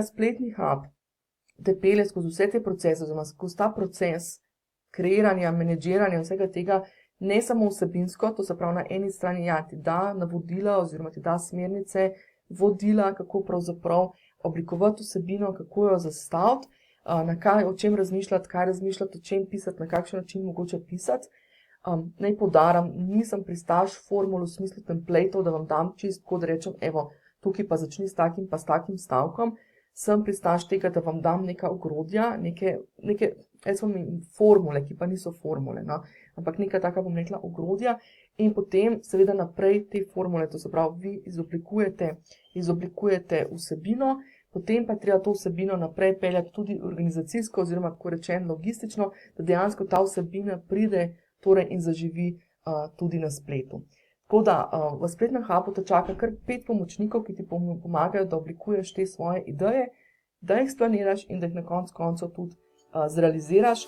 spletni hub te pelje skozi vse te procese, oziroma skozi ta proces kreiranja, menedžiranja vsega tega, ne samo vsebinsko, to se pravi na eni strani, ja, ti da navodila oziroma ti da smernice, vodila, kako pravzaprav oblikovati vsebino, kako jo zastaviti, o čem razmišljati, kaj razmišljati, o čem pisati, na kakšen način mogoče pisati. Naj poudarim, nisem pristaš formul v smislu templateov, da vam dam čisto tako, da rečem, evo, tukaj pa začni s takim pa s takim stavkom. Sem pristaš tega, da vam dam neka ogrodja, neke formule, ki pa niso formule, no? Ampak neka taka, bom rekla, ogrodja in potem seveda naprej te formule, to se pravi, vi izoblikujete vsebino, potem pa treba to vsebino naprej peljati tudi organizacijsko oziroma tako rečeno logistično, da dejansko ta vsebina pride torej in zaživi tudi na spletu. Tako da v spletnem hubu te čaka kar 5 pomočnikov, ki ti pomagajo, da oblikuješ te svoje ideje, da jih splaniraš in da jih na koncu koncev tudi zrealiziraš.